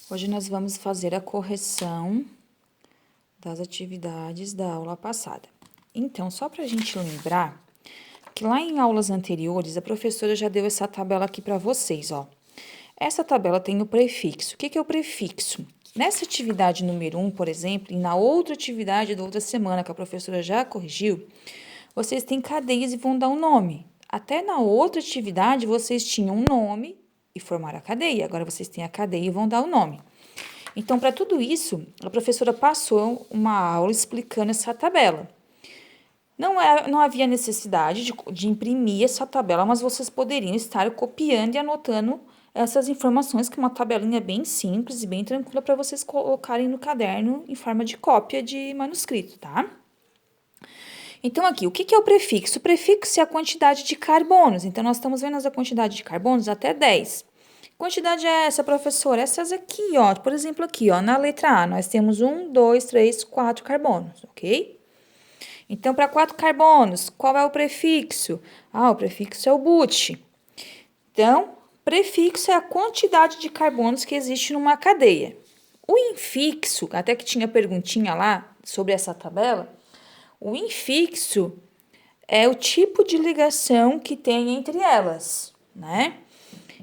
Hoje nós vamos fazer a correção das atividades da aula passada. Então, só para a gente lembrar que lá em aulas anteriores, a professora já deu essa tabela aqui para vocês, ó. Essa tabela tem o prefixo. O que é o prefixo? Nessa atividade número 1, por exemplo, e na outra atividade da outra semana que a professora já corrigiu, vocês têm cadeias e vão dar um nome. Até na outra atividade, vocês tinham um nome e formaram a cadeia. Agora, vocês têm a cadeia e vão dar o nome. Então, para tudo isso, a professora passou uma aula explicando essa tabela. Não havia necessidade de imprimir essa tabela, mas vocês poderiam estar copiando e anotando essas informações, que é uma tabelinha bem simples e bem tranquila para vocês colocarem no caderno em forma de cópia de manuscrito, tá? Então, aqui, o que é o prefixo? O prefixo é a quantidade de carbonos. Então, nós estamos vendo a quantidade de carbonos até 10. Quantidade é essa, professora? Essas aqui, ó. Por exemplo, aqui, ó, na letra A, nós temos 1, 2, 3, 4 carbonos, ok? Então, para 4 carbonos, qual é o prefixo? Ah, o prefixo é o but. Então, prefixo é a quantidade de carbonos que existe numa cadeia. O infixo, até que tinha perguntinha lá sobre essa tabela, o infixo é o tipo de ligação que tem entre elas, né?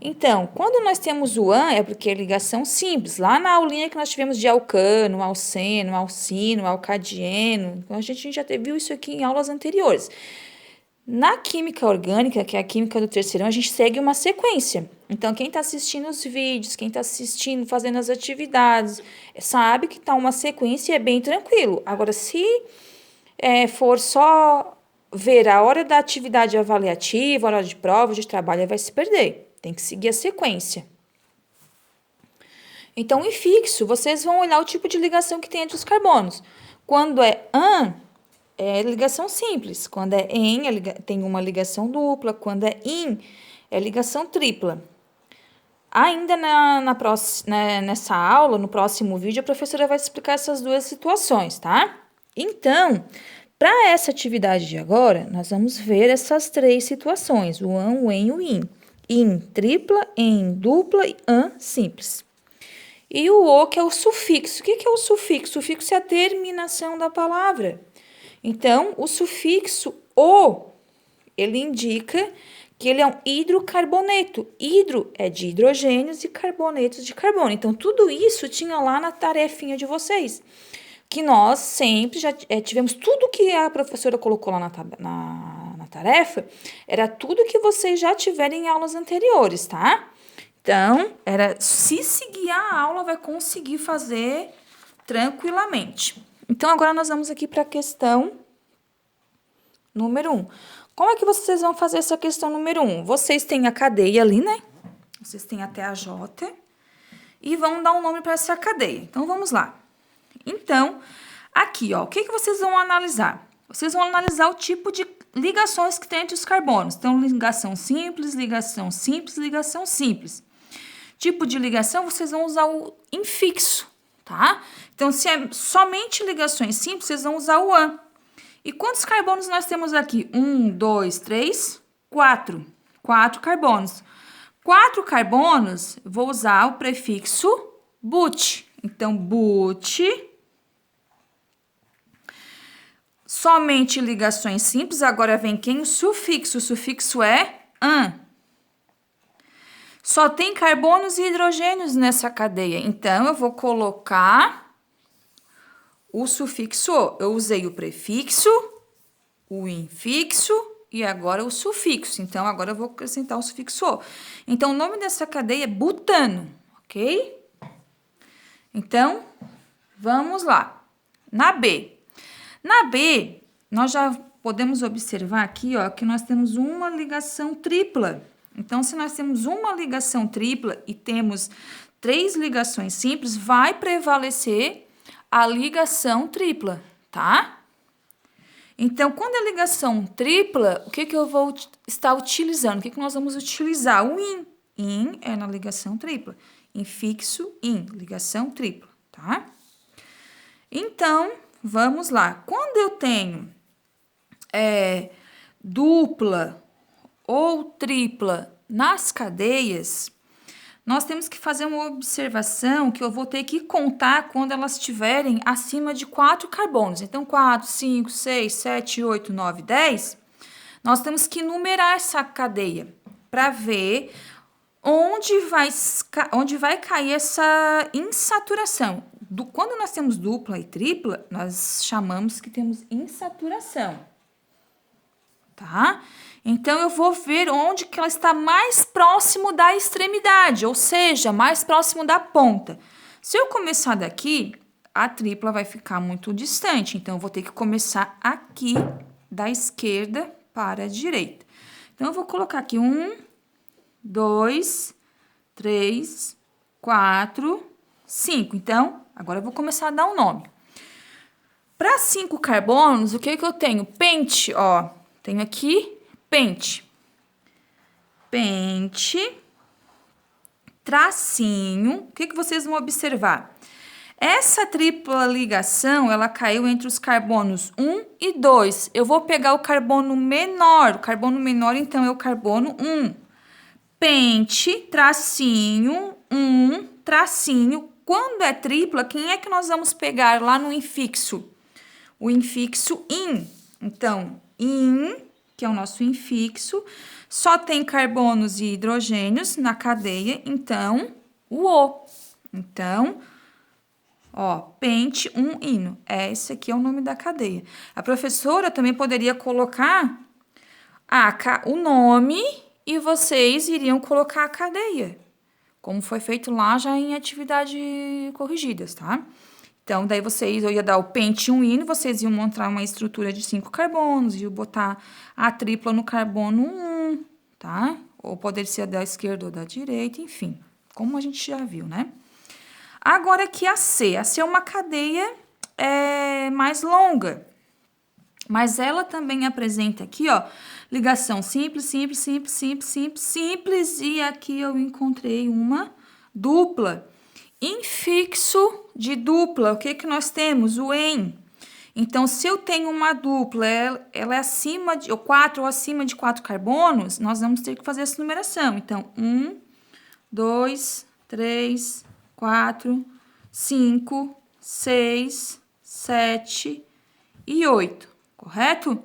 Então, quando nós temos o an, é porque é ligação simples. Lá na aulinha que nós tivemos de alcano, alceno, alcino, alcadieno, a gente já viu isso aqui em aulas anteriores. Na química orgânica, que é a química do terceirão, a gente segue uma sequência. Então, quem está assistindo os vídeos, quem está assistindo, fazendo as atividades, sabe que está uma sequência e é bem tranquilo. Agora, se for só ver a hora da atividade avaliativa, a hora de prova, de trabalho, vai se perder. Tem que seguir a sequência. Então, em fixo, vocês vão olhar o tipo de ligação que tem entre os carbonos. Quando é an, é ligação simples. Quando é en, tem uma ligação dupla. Quando é in, é ligação tripla. Ainda nessa aula, no próximo vídeo, a professora vai explicar essas duas situações, tá? Então, para essa atividade de agora, nós vamos ver essas três situações, o an, o en e o in. In tripla, en dupla e an simples. E o o, que é o sufixo. O que é o sufixo? O sufixo é a terminação da palavra. Então, o sufixo o, ele indica que ele é um hidrocarboneto. Hidro é de hidrogênios e carbonetos de carbono. Então, tudo isso tinha lá na tarefinha de vocês. Que nós sempre já tivemos tudo que a professora colocou lá na tarefa, era tudo que vocês já tiveram em aulas anteriores, tá? Então, se seguir a aula, vai conseguir fazer tranquilamente. Então, agora nós vamos aqui para a questão número 1. Como é que vocês vão fazer essa questão número 1? Vocês têm a cadeia ali, né? Vocês têm até a J e vão dar um nome para essa cadeia. Então, vamos lá. Então, aqui, ó, o que vocês vão analisar? Vocês vão analisar o tipo de ligações que tem entre os carbonos. Então, ligação simples, ligação simples, ligação simples. Tipo de ligação, vocês vão usar o infixo, tá? Então, se é somente ligações simples, vocês vão usar o an. E quantos carbonos nós temos aqui? 1, 2, 3, 4. 4 carbonos. 4 carbonos, vou usar o prefixo but. Então, but. Somente ligações simples. Agora vem quem? O sufixo. O sufixo é an. Só tem carbonos e hidrogênios nessa cadeia. Então, eu vou colocar o sufixo o. Eu usei o prefixo, o infixo e agora o sufixo. Então, agora eu vou acrescentar o sufixo o. Então, o nome dessa cadeia é butano, ok? Então, vamos lá. Na B. Na B, nós já podemos observar aqui, ó, que nós temos uma ligação tripla. Então, se nós temos uma ligação tripla e temos 3 ligações simples, vai prevalecer a ligação tripla, tá? Então, quando é ligação tripla, o que eu vou estar utilizando? O que nós vamos utilizar? O in. In é na ligação tripla. Infixo, in, ligação tripla, tá? Então, vamos lá. Quando eu tenho dupla ou tripla nas cadeias, nós temos que fazer uma observação que eu vou ter que contar quando elas estiverem acima de 4 carbonos. Então, 4, 5, 6, 7, 8, 9, 10, nós temos que numerar essa cadeia para ver onde vai cair essa insaturação. Quando nós temos dupla e tripla, nós chamamos que temos insaturação, tá? Então, eu vou ver onde que ela está mais próximo da extremidade, ou seja, mais próximo da ponta. Se eu começar daqui, a tripla vai ficar muito distante. Então, eu vou ter que começar aqui, da esquerda para a direita. Então, eu vou colocar aqui 1, 2, 3, 4, 5. Então, agora eu vou começar a dar um nome. Para 5 carbonos, o que eu tenho? Pente, ó. Tenho aqui pente, tracinho. O que vocês vão observar? Essa tripla ligação, ela caiu entre os carbonos 1 e 2. Eu vou pegar o carbono menor. O carbono menor, então, é o carbono 1. Pente, tracinho, 1, tracinho. Quando é tripla, quem é que nós vamos pegar lá no infixo? O infixo in. Então, in, que é o nosso infixo, só tem carbonos e hidrogênios na cadeia, então, o O. Então, ó, pente, ino. Esse aqui é o nome da cadeia. A professora também poderia colocar o nome e vocês iriam colocar a cadeia, como foi feito lá já em atividade corrigidas, tá? Então, daí eu ia dar o pente ino, vocês iam montar uma estrutura de 5 carbonos, iam botar a tripla no carbono 1, tá? Ou poderia ser da esquerda ou da direita, enfim, como a gente já viu, né? Agora aqui a C é uma cadeia mais longa, mas ela também apresenta aqui, ó, ligação simples, e aqui eu encontrei uma dupla. Infixo de dupla, o que nós temos? O em. Então, se eu tenho uma dupla, ela é acima de 4 ou acima de 4 carbonos, nós vamos ter que fazer essa numeração. Então, 1, 2, 3, 4, 5, 6, 7 e 8, correto?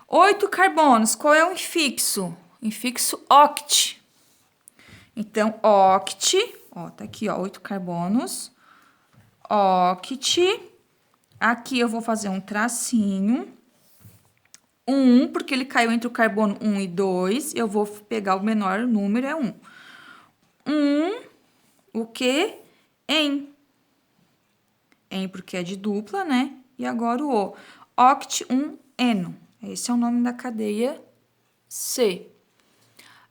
8 carbonos, qual é o infixo? Infixo oct. Então, oct, ó, tá aqui, ó, 8 carbonos, oct. Aqui eu vou fazer um tracinho, 1, porque ele caiu entre o carbono 1 e 2, eu vou pegar o menor número, é 1. 1, o quê? Em. Em, porque é de dupla, né? E agora o O. Oct, eno. Esse é o nome da cadeia C.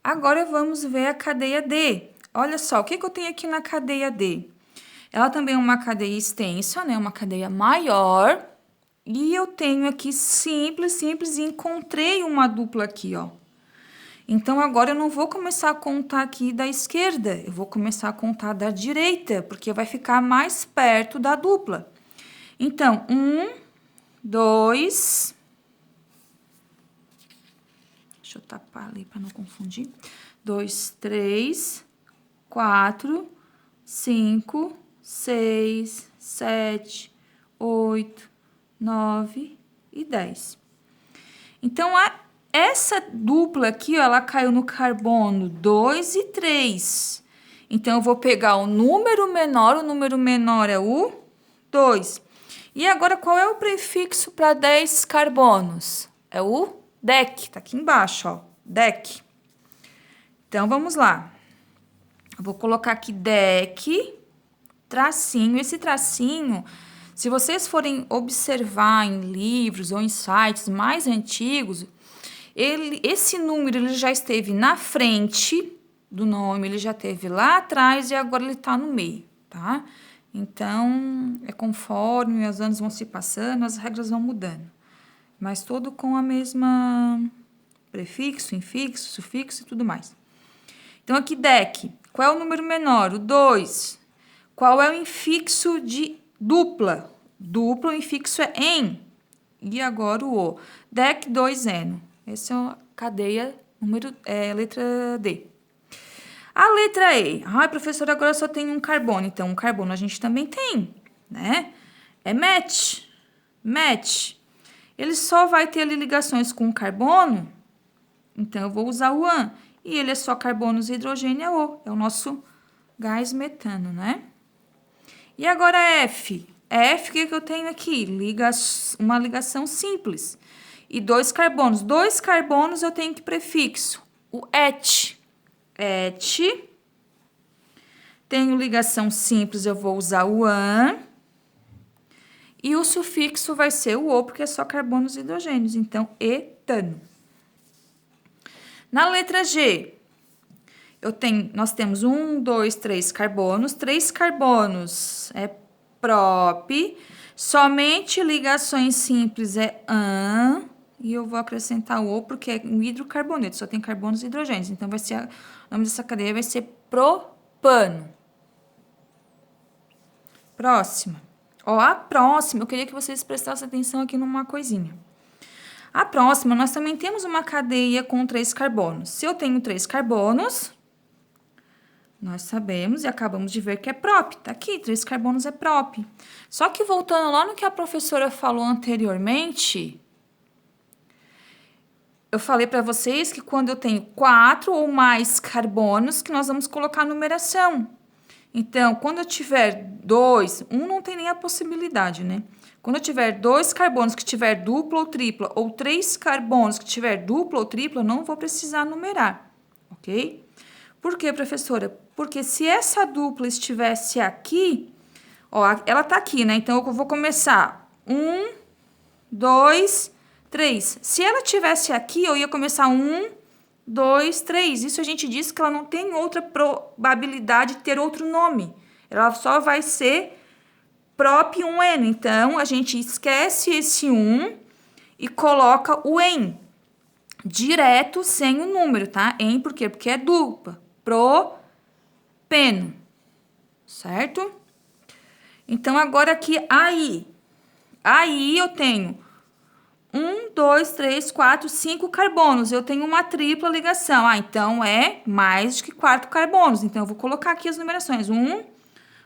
Agora, vamos ver a cadeia D. Olha só, o que eu tenho aqui na cadeia D? Ela também é uma cadeia extensa, né? Uma cadeia maior. E eu tenho aqui simples, e encontrei uma dupla aqui, ó. Então, agora eu não vou começar a contar aqui da esquerda, eu vou começar a contar da direita, porque vai ficar mais perto da dupla. Então, 1, 2... Deixa eu tapar ali para não confundir. 2, 3, 4, 5, 6, 7, 8, 9 e 10. Então, essa dupla aqui, ó, ela caiu no carbono 2 e 3. Então, eu vou pegar o número menor é o 2. E agora, qual é o prefixo para 10 carbonos? É o dec, tá aqui embaixo, ó, dec. Então, vamos lá. Eu vou colocar aqui dec, tracinho. Esse tracinho, se vocês forem observar em livros ou em sites mais antigos, esse número ele já esteve na frente do nome, ele já esteve lá atrás e agora ele tá no meio, tá? Então, conforme os anos vão se passando, as regras vão mudando. Mas todo com a mesma prefixo, infixo, sufixo e tudo mais. Então, aqui, dec. Qual é o número menor? O 2. Qual é o infixo de dupla? Dupla, o infixo é em. E agora o O. Dec 2 eno. Essa é a cadeia letra D. A letra E. Ai, professora, agora só tem um carbono. Então, um carbono a gente também tem, né? É match. Match. Ele só vai ter ali ligações com carbono, então eu vou usar o AN. E ele é só carbonos e hidrogênio é O. É o nosso gás metano, né? E agora F. F, o que eu tenho aqui? Uma ligação simples. E dois carbonos. Dois carbonos eu tenho que prefixo. O et. Et. Tenho ligação simples, eu vou usar o AN. E o sufixo vai ser o O, porque é só carbonos e hidrogênios. Então, etano. Na letra G, nós temos 1, 2, 3 carbonos. 3 carbonos é prop. Somente ligações simples é AN. E eu vou acrescentar o O, porque é um hidrocarboneto, só tem carbonos e hidrogênios. Então, o nome dessa cadeia vai ser propano. Próxima. Ó, a próxima, eu queria que vocês prestassem atenção aqui numa coisinha. A próxima, nós também temos uma cadeia com 3 carbonos. Se eu tenho 3 carbonos, nós sabemos e acabamos de ver que é prop. Tá aqui, 3 carbonos é prop. Só que voltando lá no que a professora falou anteriormente, eu falei para vocês que quando eu tenho 4 ou mais carbonos, que nós vamos colocar a numeração. Então, quando eu tiver 2, não tem nem a possibilidade, né? Quando eu tiver 2 carbonos que tiver dupla ou tripla, ou 3 carbonos que tiver dupla ou tripla, não vou precisar numerar, ok? Por quê, professora? Porque se essa dupla estivesse aqui, ó, ela tá aqui, né? Então, eu vou começar 1, 2, 3. Se ela tivesse aqui, eu ia começar 1, 2, 3. Isso a gente diz que ela não tem outra probabilidade de ter outro nome. Ela só vai ser prop 1N. Então, a gente esquece esse 1 e coloca o EN. Direto, sem o número, tá? EN por quê? Porque é dupla. Propeno. Certo? Então, agora aqui, aí. Aí eu tenho 1, 2, 3, 4, 5 carbonos. Eu tenho uma tripla ligação. Ah, então é mais de que 4 carbonos. Então, eu vou colocar aqui as numerações. 1,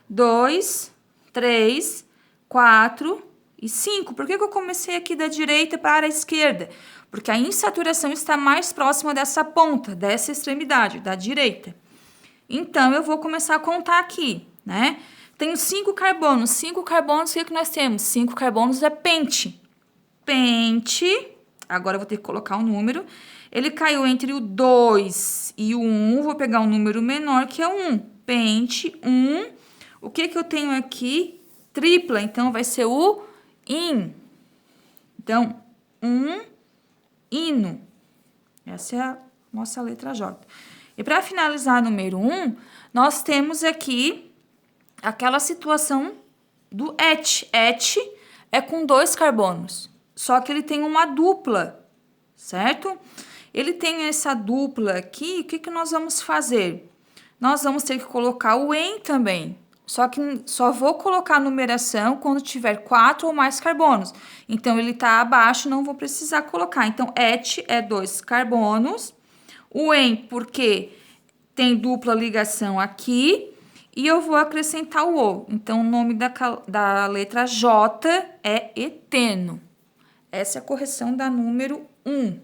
2, 3, 4 e 5. Por que eu comecei aqui da direita para a esquerda? Porque a insaturação está mais próxima dessa ponta, dessa extremidade, da direita. Então, eu vou começar a contar aqui, né? Tenho 5 carbonos. 5 carbonos, o que nós temos? 5 carbonos é pente. Pente, agora eu vou ter que colocar um número. Ele caiu entre o 2 e o 1. Vou pegar um número menor, que é 1. Pente, 1. O que eu tenho aqui? Tripla, então vai ser o IN. Então, hino. Essa é a nossa letra J. E para finalizar número 1, nós temos aqui aquela situação do et. Et é com 2 carbonos, só que ele tem uma dupla, certo? Ele tem essa dupla aqui, o que nós vamos fazer? Nós vamos ter que colocar o EN também. Só que só vou colocar a numeração quando tiver 4 ou mais carbonos. Então, ele está abaixo, não vou precisar colocar. Então, et é 2 carbonos. O EN, porque tem dupla ligação aqui. E eu vou acrescentar o O. Então, o nome da letra J é eteno. Essa é a correção da número 1.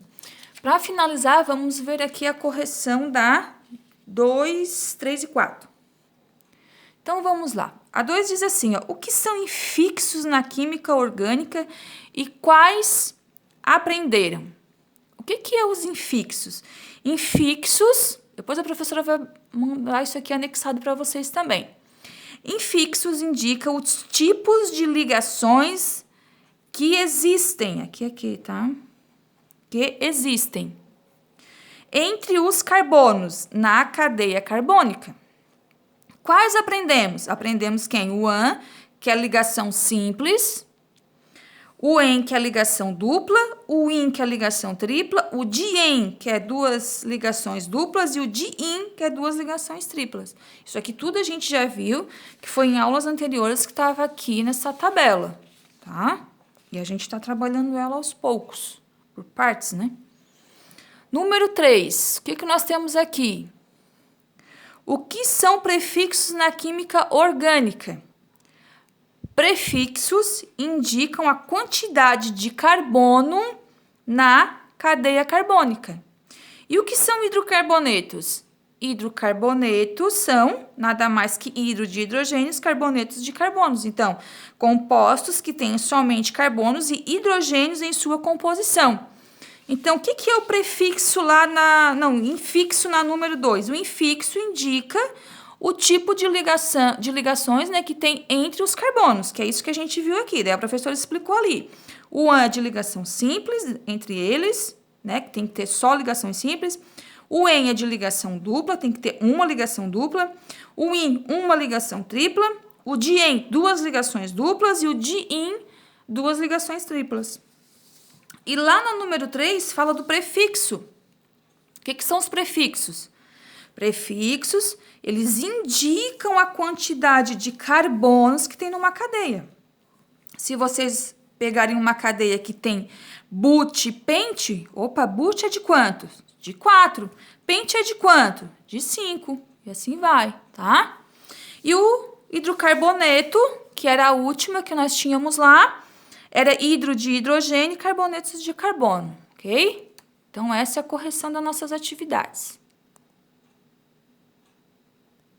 Para finalizar, vamos ver aqui a correção da 2, 3 e 4. Então, vamos lá. A 2 diz assim, ó, o que são infixos na química orgânica e quais aprenderam? O que é os infixos? Infixos, depois a professora vai mandar isso aqui anexado para vocês também. Infixos indica os tipos de ligações que existem, aqui, tá? Que existem entre os carbonos na cadeia carbônica. Quais aprendemos? Aprendemos quem? O AN, que é a ligação simples, o EN, que é a ligação dupla, o IN, que é a ligação tripla, o DIEN, que é 2 ligações duplas, e o DIN, que é 2 ligações triplas. Isso aqui tudo a gente já viu, que foi em aulas anteriores que estava aqui nessa tabela, tá? E a gente está trabalhando ela aos poucos, por partes, né? Número 3, o que nós temos aqui? O que são prefixos na química orgânica? Prefixos indicam a quantidade de carbono na cadeia carbônica. E o que são hidrocarbonetos? Hidrocarbonetos são nada mais que hidro de hidrogênios, carbonetos de carbonos. Então, compostos que têm somente carbonos e hidrogênios em sua composição. Então, o que é o prefixo lá infixo na número 2? O infixo indica o tipo de ligações, né, que tem entre os carbonos, que é isso que a gente viu aqui, daí a professora explicou ali. O AN é de ligação simples entre eles, né, que tem que ter só ligações simples. O EN é de ligação dupla, tem que ter uma ligação dupla. O IN, uma ligação tripla. O DIEN, duas ligações duplas. E o DIN, duas ligações triplas. E lá no número 3, fala do prefixo. O que são os prefixos? Prefixos, eles indicam a quantidade de carbonos que tem numa cadeia. Se vocês pegarem uma cadeia que tem but e pente, but é de quanto? De 4. Pente é de quanto? De 5. E assim vai, tá? E o hidrocarboneto, que era a última que nós tínhamos lá, era hidro de hidrogênio e carbonetos de carbono, ok? Então, essa é a correção das nossas atividades.